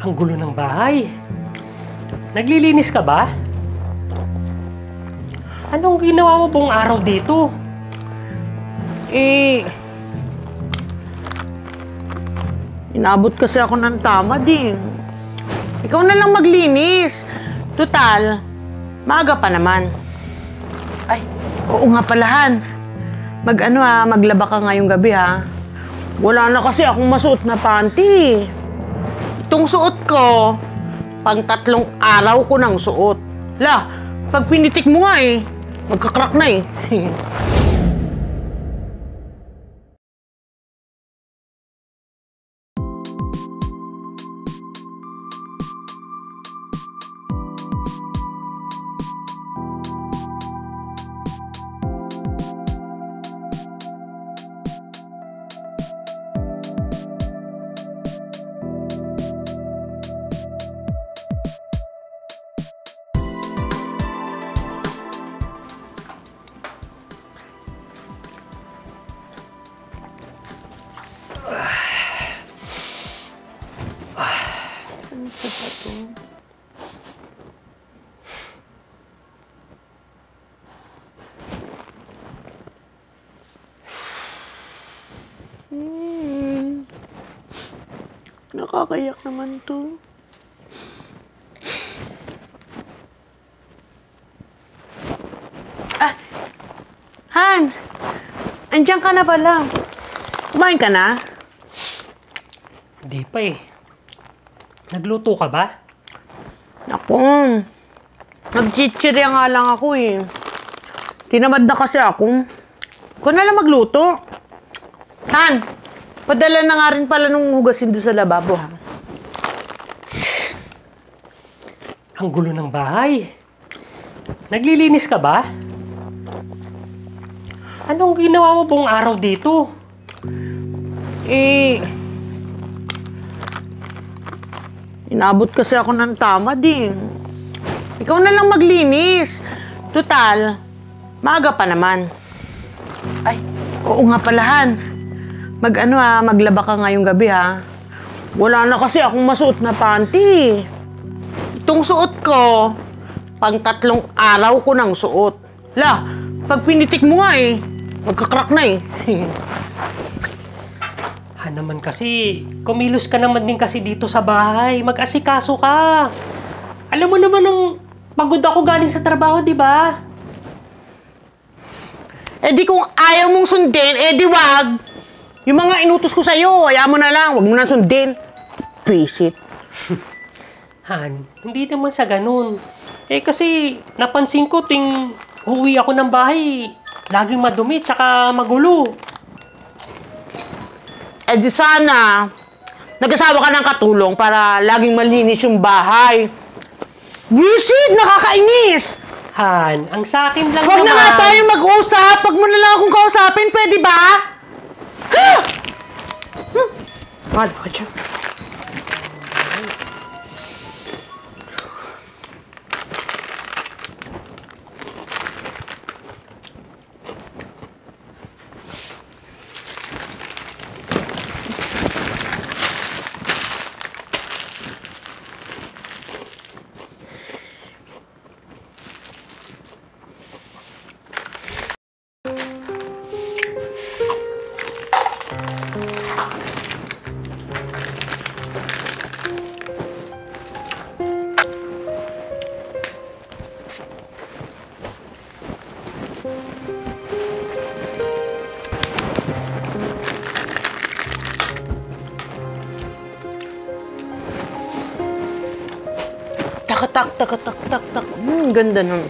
Ang gulo ng bahay. Naglilinis ka ba? Anong ginawa mo buong araw dito? Inabot kasi ako ng tama din. Ikaw na lang maglinis. Tutal, maaga pa naman. Ay, oo nga palahan. Maglaba ka ngayong gabi ha. Wala na kasi akong masuot na panty. Itong suot ko, pang 3 araw ko nang suot. Pag pinitik mo nga magkakrak na Nakakayak naman to. Han! Andiyan ka na pala. Kumain ka na? Hindi pa Nagluto ka ba? Naku, nagchichirya nga lang ako Tinamad na kasi ako. Ikaw na lang magluto. Han, padala na nga rin pala nung hugasin doon sa lababo, ha? Ang gulo ng bahay. Naglilinis ka ba? Anong ginawa mo buong araw dito? Inabot kasi ako ng tama din. Ikaw na lang maglinis. Tutal, maaga pa naman. Ay, oo nga palahan. Maglaba ka ngayong gabi, ha? Wala na kasi akong masuot na panty. Itong suot ko, pang 3 araw ko nang suot. Pag pinitik mo nga magkakrak na Naman kasi, kumilos ka naman din kasi dito sa bahay. Mag-asikaso ka. Alam mo naman pagod ako galing sa trabaho, di ba? Di kung ayaw mong sundin, di wag. Yung mga inutos ko sa'yo, ayaw mo na lang. Wag mo na sundin. Visit. Han, hindi naman sa ganun. Kasi napansin ko tuwing uwi ako ng bahay, laging madumi tsaka magulo. Di sana, nag-asawa ka ng katulong para laging malinis yung bahay. Visit! Nakakainis! Han, ang sa akin lang Huwag naman. na nga tayo mag-usap! Huwag mo na lang akong kausapin, pwede ba? Wala ka dyan. Tak. Ganda nun.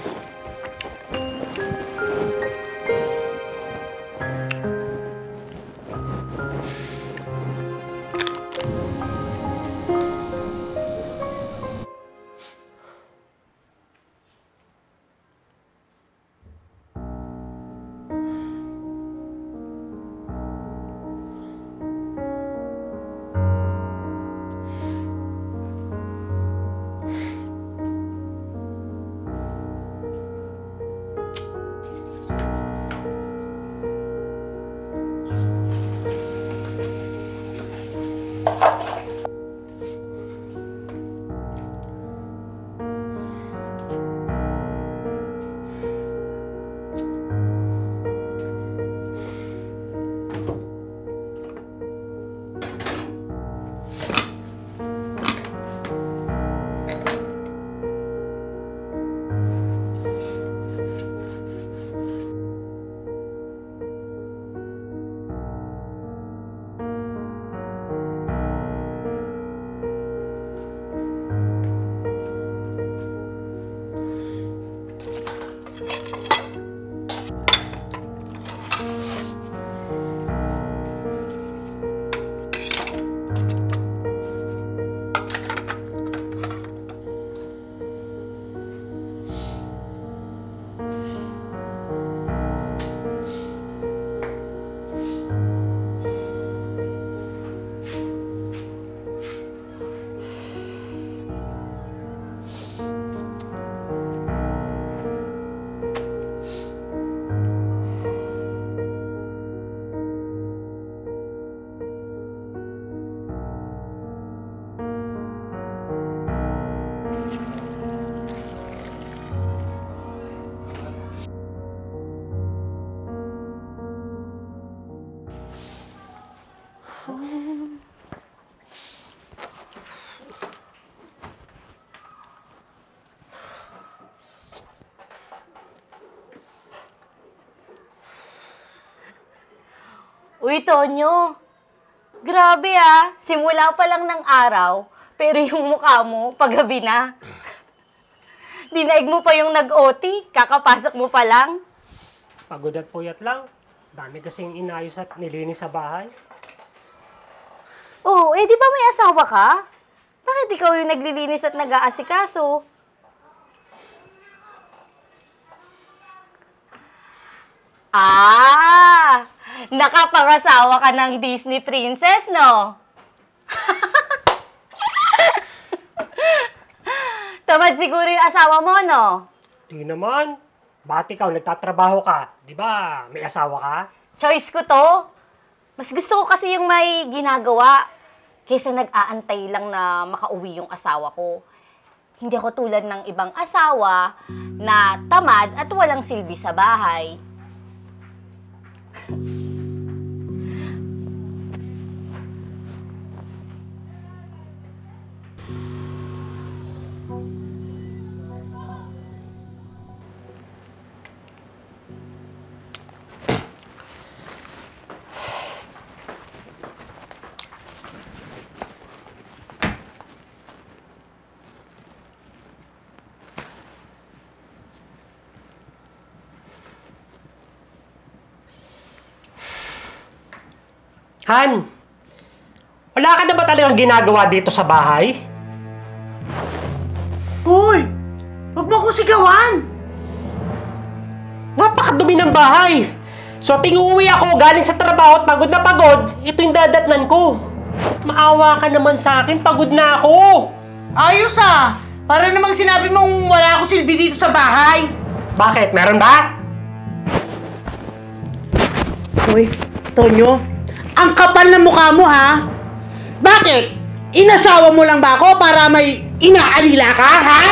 Uy, Tonyo. Grabe ah. Simula pa lang ng araw, pero yung mukha mo, paggabi na. Dinaig mo pa yung nag-OT, kakapasok mo pa lang. Pagod at puyat lang. Dami kasing inayos at nilinis sa bahay. Oh, eh di ba may asawa ka? Bakit ikaw yung naglilinis at nag-aasikaso? Ah! Nakapangasawa ka ng Disney princess, no? Tamad siguro yung asawa mo, no? Di naman. Bakit ikaw nagtatrabaho ka? Di ba may asawa ka? Choice ko to. Mas gusto ko kasi yung may ginagawa kaysa nag-aantay lang na makauwi yung asawa ko. Hindi ako tulad ng ibang asawa na tamad at walang silbi sa bahay. Han, wala ka na ba talagang ginagawa dito sa bahay? Uy! Huwag mo akong sigawan! Napakadumi ng bahay. So, uuwi ako galing sa trabaho at pagod na pagod, ito yung dadatnan ko. Maawa ka naman sa akin, pagod na ako. Ayos ah! Para namang sinabi mong wala akong silbi dito sa bahay. Bakit? Meron ba? Uy, Tonyo, ang kapal ng mukha mo ha? Bakit? Inasawa mo lang ba ako para may inaalila ka, ha?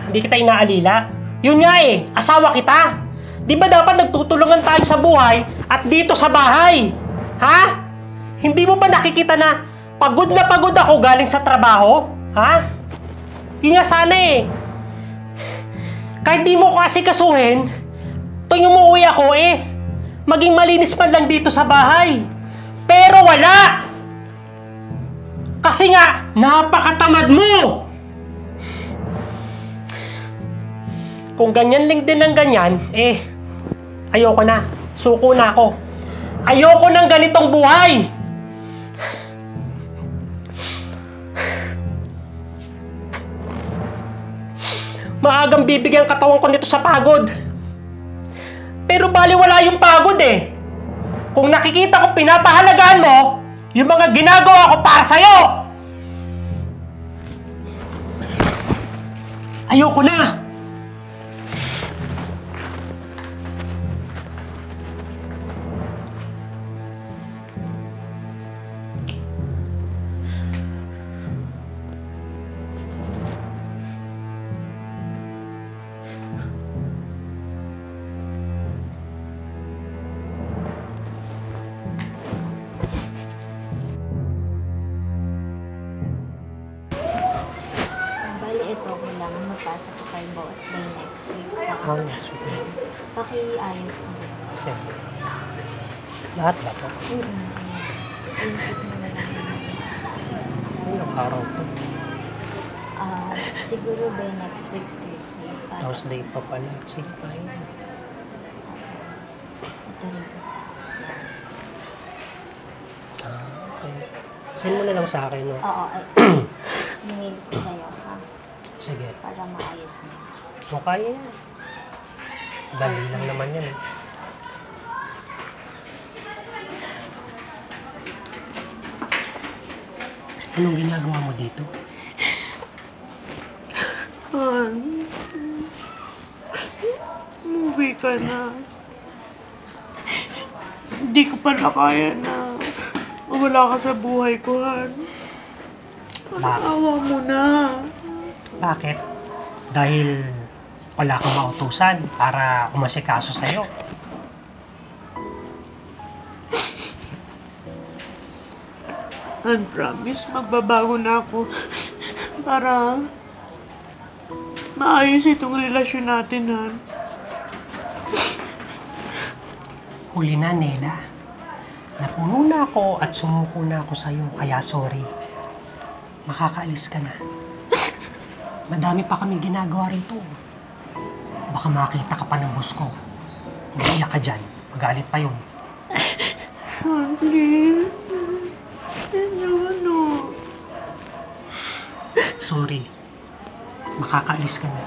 Hindi kita inaalila. Yun nga eh, asawa kita. Di ba dapat nagtutulungan tayo sa buhay at dito sa bahay? Ha? Hindi mo ba nakikita na pagod ako galing sa trabaho? Ha? Yun nga sana eh. Kahit di mo ko asikasuhin, tuwing umuwi ako eh, maging malinis man lang dito sa bahay. Pero wala! Kasi nga, napakatamad mo! Kung ganyan lang din ng ganyan, eh, ayoko na. Suko na ako. Ayoko ng ganitong buhay! Maagang bibigyan katawan ko nito sa pagod. Pero baliwala yung pagod eh. Kung nakikita ko pinapahalagaan mo, yung mga ginagawa ko para sa'yo! Ayoko na! Bali, ito, kailangan magpasa ko kay boss by next week. Sige. Paki-ayos na. Kasi, lahat ba to? Input mo na lang. Ilang araw to? Siguro by next week, Tuesday. Thursday pa pala. Sige tayo. Ito rin isa. Okay. Send mo na lang sa akin, no? Oo, ay. Email ko sa'yo, ha? Sige. Para maayos mo. O kaya yan. Dali lang naman yan, eh. Anong ginagawa mo dito? Han, umuwi ka na. Hindi ko pala kaya na wala ka sa buhay ko, Han. Awa mo na. Bakit? Dahil wala kang mautusan para umasikaso sa'yo. Han, promise, magbabago na ako para maayos itong relasyon natin, Han. Huli na, Nela. Napuno na ako at sumuko na ako sa'yo, kaya sorry. Makakaalis ka na. Madami pa kaming ginagawa rito. Baka makita ka pa ng boss ko. Umiiyak ka dyan. Magalit pa yun. Han, please. Ano? Sorry. Makakaalis ka na.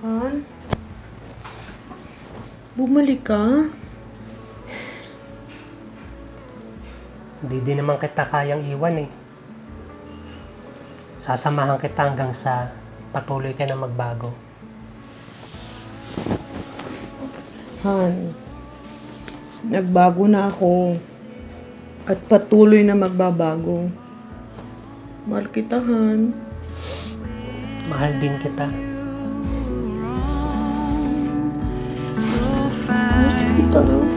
Han? Bumalik ka? Hindi din naman kita kayang iwan eh. Sasamahan kita hanggang sa patuloy ka na magbago. Han, nagbago na ako at patuloy na magbabago. Mahal kita, Han. Mahal din kita. Mahal kita.